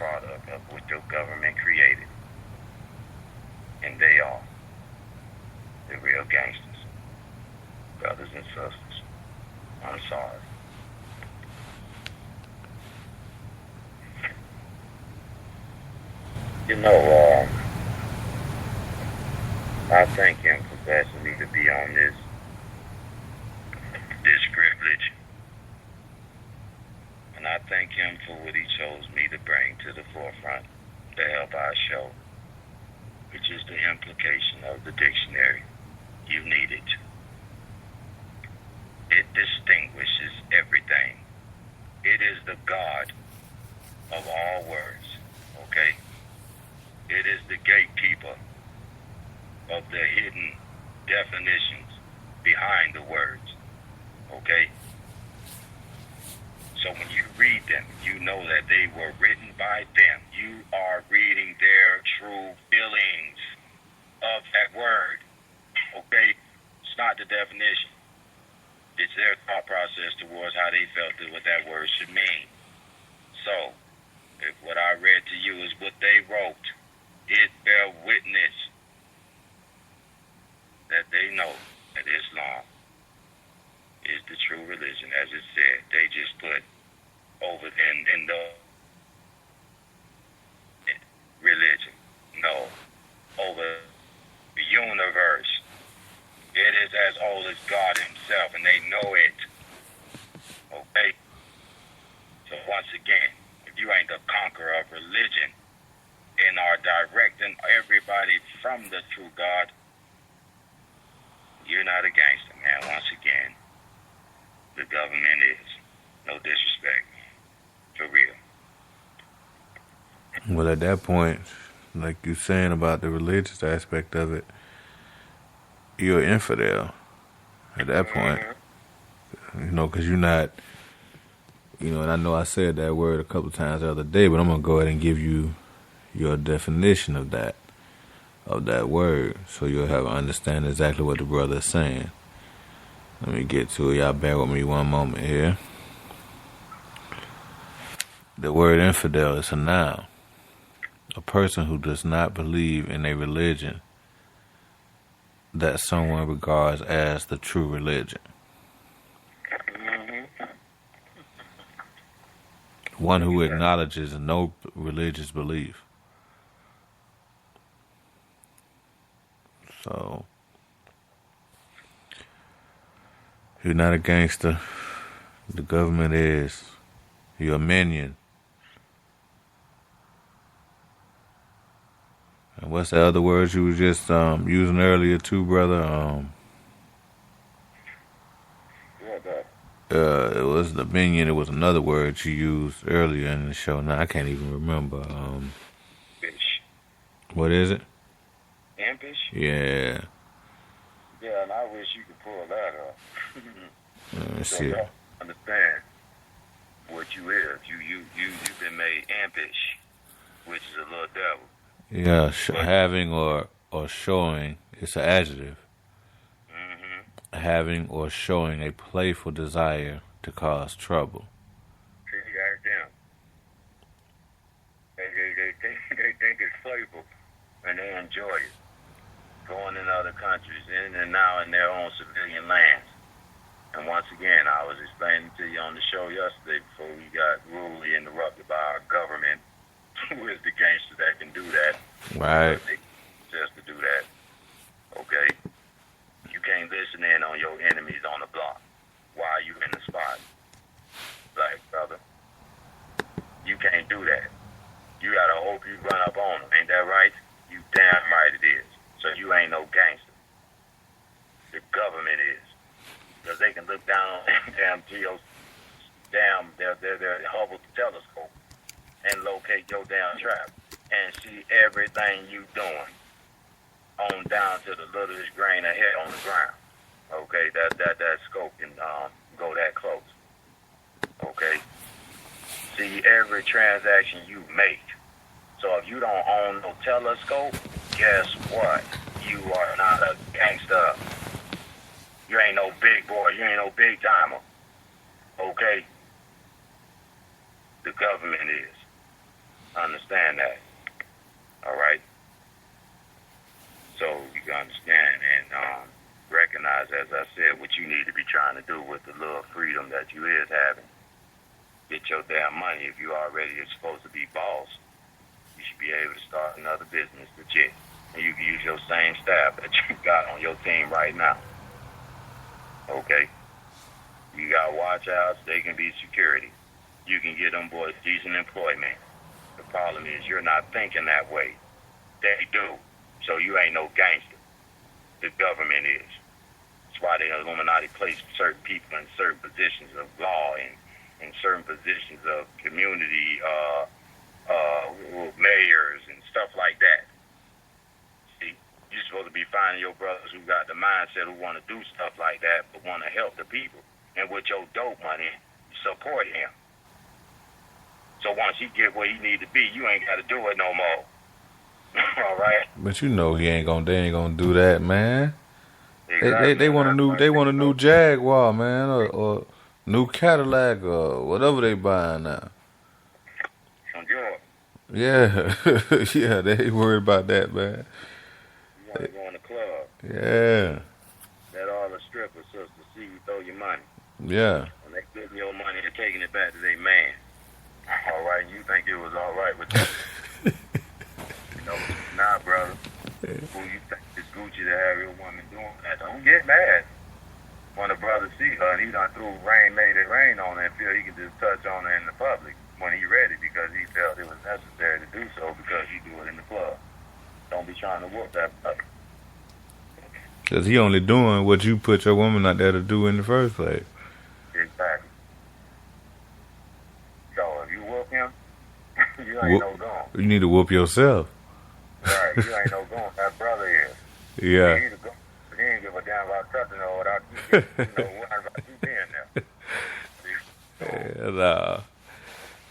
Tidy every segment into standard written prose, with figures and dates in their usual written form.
product of what your government created. And they are the real gangsters, brothers and sisters. I'm sorry. You know, I thank him for blessing me to be on this privilege. And I thank him for what he chose me to bring to the forefront to help our show, which is the implication of the dictionary. You need it. It distinguishes everything. It is the God of all words, okay? It is the gatekeeper of the hidden definitions behind the words, okay? So when you read them, you know that they were written by them. You are reading their true feelings of that word, okay? It's not the definition. It's their thought process towards how they felt that what that word should mean. So, if what I read to you is what they wrote, it bear witness that they know that Islam is the true religion, as it said. They just put over in the religion. No, over the universe. It is as old as God himself, and they know it. Okay? So once again, if you ain't the conqueror of religion and are directing everybody from the true God, you're not a gangster, man. Once again, the government is. No disrespect. For real. Well, at that point, like you're saying about the religious aspect of it, you're an infidel at that point. You know, because you're not, you know, and I know I said that word a couple times the other day, but I'm going to go ahead and give you your definition of that word, so you'll have an understanding exactly what the brother is saying. Let me get to it. Y'all bear with me one moment here. The word infidel is a noun. A person who does not believe in a religion that someone regards as the true religion. One who acknowledges no religious belief. So, you're not a gangster. The government is. You're a minion. And what's the other words you were just using earlier too, brother? It was the minion. It was another word you used earlier in the show. Now I can't even remember. Fish. What is it? Ampish? Yeah. Yeah, and I wish you could pull that up. Let me so see. y'all understand what you is. You've been made ampish, which is a little devil. Yeah, having or showing. It's an adjective. Having or showing a playful desire to cause trouble. See, right them. They think it's playful, and they enjoy it. Going in other countries, in and now in their own civilian lands. And once again, I was explaining to you on the show yesterday before we got rudely interrupted by our government. Who is the gangster that can do that? Right. Just to do that. Okay? You can't listen in on your enemies on the block while you in the spot. Black brother. You can't do that. You gotta hope you run up on them. Ain't that right? You damn right it is. So you ain't no gangster. The government is. Because they can look down on their Hubble telescope and locate your damn trap and see everything you doing on down to the littlest grain of hair on the ground. Okay, that scope can go that close. Okay, see every transaction you make. So if you don't own no telescope, guess what? You are not a gangster. You ain't no big boy. You ain't no big timer. Okay? The government is. Understand that. All right? So you can understand and recognize, as I said, what you need to be trying to do with the little freedom that you is having. Get your damn money. If you already are supposed to be boss, you should be able to start another business legit. And you can use your same staff that you got on your team right now. Okay? You got watch outs, they can be security. You can get them boys decent employment. The problem is you're not thinking that way. They do. So you ain't no gangster. The government is. That's why the Illuminati placed certain people in certain positions of law and in certain positions of community mayors and stuff like that. See, you're supposed to be finding your brothers who got the mindset who want to do stuff like that but want to help the people. And with your dope money, support him. So once he get where he need to be, you ain't got to do it no more. All right. But you know they ain't gonna do that, man. Exactly. They want a new Jaguar, man, or new Cadillac or whatever they buying now. From Georgia. Yeah, yeah, they ain't worried about that, man. You want to go in the club. Yeah. Let all the strippers sisters see you throw your money. Yeah. When they giving your money and taking it back to their man. All right, you think it was all right with them. You know, nah, brother. Who you think is Gucci to have your woman doing that? Don't get mad. When a brother see her and he done made it rain on her and feel he can just touch on her in the public when he ready because he felt it was necessary to do so because he do it in the club. Don't be trying to whoop that brother. Because he only doing what you put your woman out there to do in the first place. Exactly. So if you whoop him, you ain't no going. You need to whoop yourself. Right, you ain't no going. That brother is. Yeah. He ain't give a damn about touching her without you worrying about you being there. So, Yeah, nah.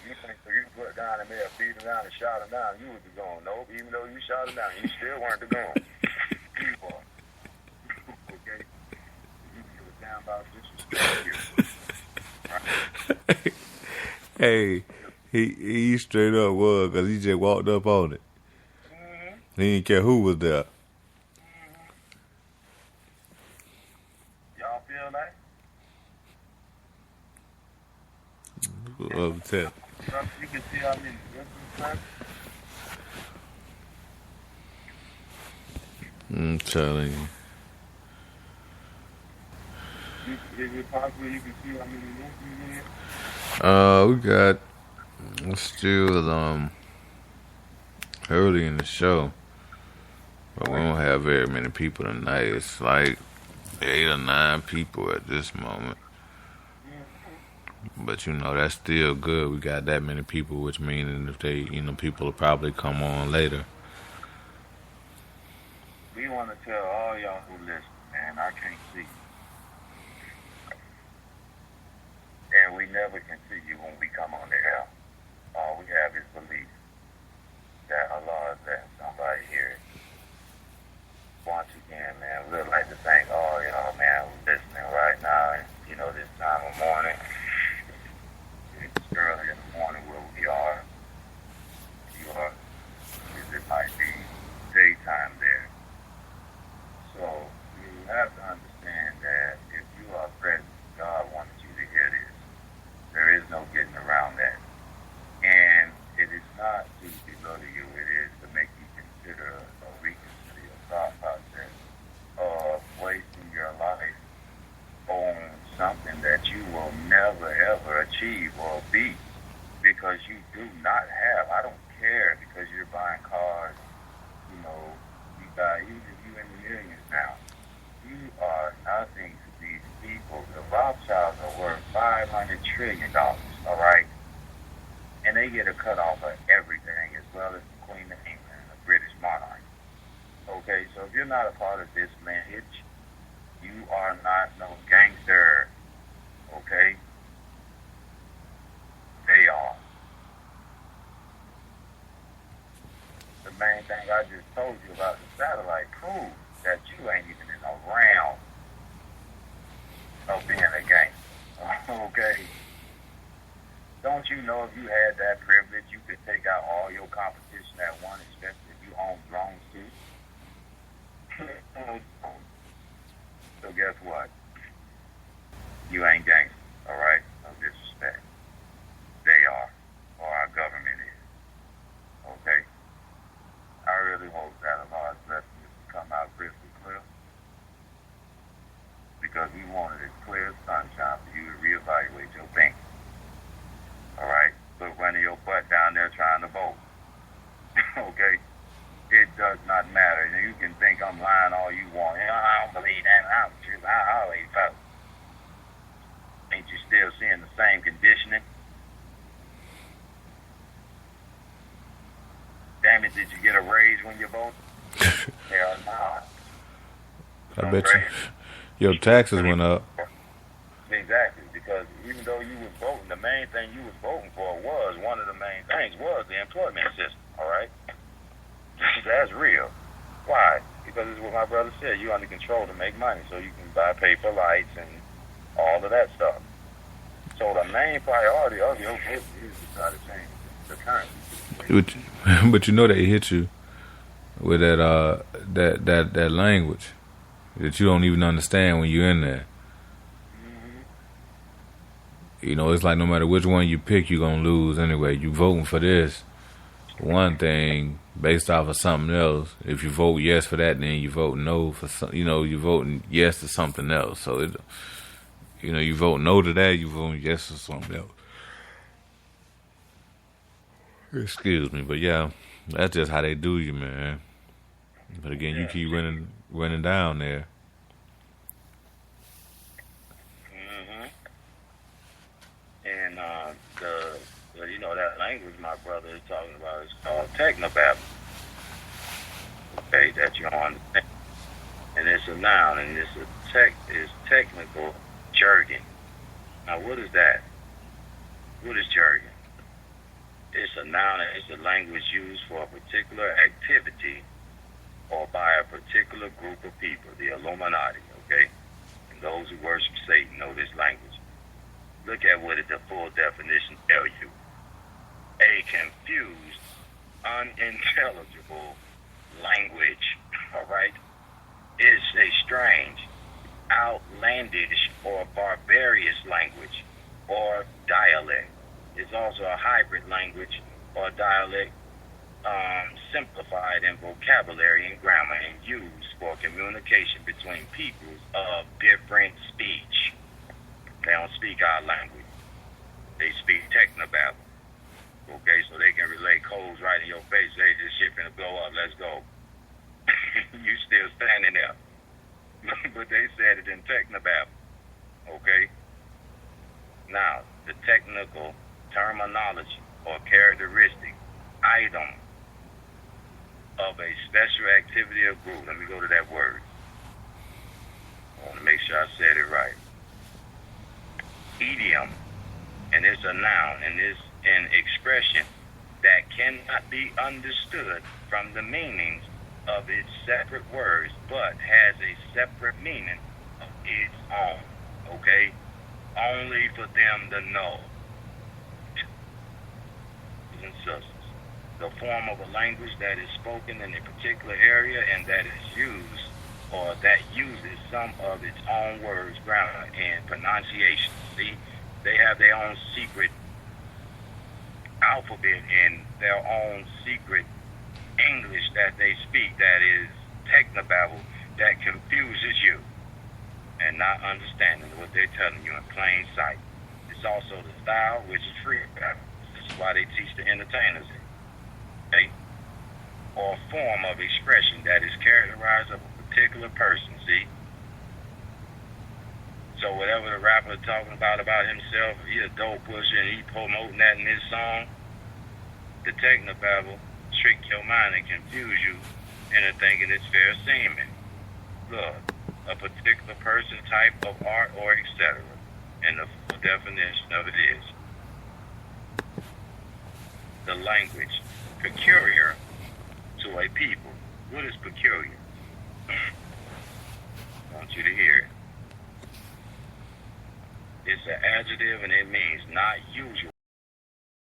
you think if you put down and may have beat him down and shot him down, you would be going. Nope, even though you shot him down, you still weren't the going. You are. Okay? You give a damn about disrespect here. Right? Hey, he straight up was because he just walked up on it. Mm-hmm. He didn't care who was there. Y'all feel that? Upset. You can see how many different I'm telling you. Is it possible you can see how many different We got still early in the show, but we don't have very many people tonight. It's like 8 or 9 people at this moment. But you know that's still good. We got that many people, which means if they, people will probably come on later. We want to tell all y'all who listen, man, I can't see you. And we never can see you when we come on the air. All we have is belief that Allah is there. Somebody here. Once again, man, we'd like to thank all y'all, man, who's listening right now. And, this time of morning. It's early in the morning where we are. You are. It might be daytime there. So you have to understand that if you are present, God wanted you to hear this. There is no getting around that. And it is not to belittle you, it is to make you consider or reconsider your thought process of wasting your life on something that you will never ever achieve or be because you do not have. I don't care because you're buying cars, you got even you in the millions now. You are nothing to these people. The Rothschilds are worth $500 trillion, all right? And they get a cut off of everything, as well as the Queen of England, the British monarch. Okay, so if you're not a part of this lineage, you are not no gangster. Okay? They are. The main thing I just told you about the satellite proves that you ain't even in a realm of being a gangster. Okay? Don't you know if you had that privilege, you could take out all your competition at once, especially if you own drones too? So guess what? You ain't gangster, all right? No disrespect. They are, or our government is. Okay? I really hope that a large blessing will come out crystal clear, because we wanted as clear as sunshine for you to reevaluate your thinking. All right? Put one of your butt down there trying to vote. Okay? It does not matter. You can think I'm lying all you want. I don't believe that. I always vote. Ain't you still seeing the same conditioning? Damn it, did you get a raise when you voted? Hell no. I bet you your taxes went up. Exactly, because even though you was voting, the main thing you was voting for was, one of the main things was the employment system, all right? That's real. Why? Because it's what my brother said, you're under control to make money, so you can buy paper lights and all of that stuff. So the main priority of your vote is to try to change the currency. But you know they hit you with that language that you don't even understand when you're in there. You know, it's like no matter which one you pick, you're going to lose anyway. You voting for this one thing based off of something else. If you vote yes for that, then you vote no for some, you're voting yes to something else. So, you vote no to that, you vote yes to something else. Excuse me, but yeah, that's just how they do you, man. But again, you keep running down there. And that language my brother is talking about is called technobabble. Okay, that you understand. And it's a noun, and it's technical jargon. Now, what is that? What is jargon? It's a noun, and it's a language used for a particular activity or by a particular group of people, the Illuminati, okay? And those who worship Satan know this language. Look at what the full definition tells you. A confused, unintelligible language, all right? It's a strange, outlandish, or barbarous language or dialect. It's also a hybrid language or dialect, simplified in vocabulary and grammar and used for communication between peoples of different speech. They don't speak our language. They speak technobabble. Okay, so they can relay codes right in your face. Hey, this shit finna blow up. Let's go. You still standing there. But they said it in technobabble. Okay? Now, the technical terminology or characteristic item of a special activity or group. Let me go to that word. I want to make sure I said it right. Idiom, and it's a noun, and it's an expression that cannot be understood from the meanings of its separate words, but has a separate meaning of its own. Okay? Only for them to know. And sisters, the form of a language that is spoken in a particular area and that is used or that uses some of its own words, grammar, and pronunciation. See, they have their own secret alphabet and their own secret English that they speak that is technobabble that confuses you and not understanding what they're telling you in plain sight. It's also the style, which is free. This is why they teach the entertainers it. Okay? Or form of expression that is characterized of a particular person, see? So whatever the rapper is talking about himself, if he a dope pusher and he promoting that in his song, the technobabble trick your mind and confuse you into thinking it's fair seeming. Look, a particular person, type of art, or etc. And the full definition of it is the language peculiar to a people. What is peculiar? I want you to hear it. It's an adjective and it means not usual.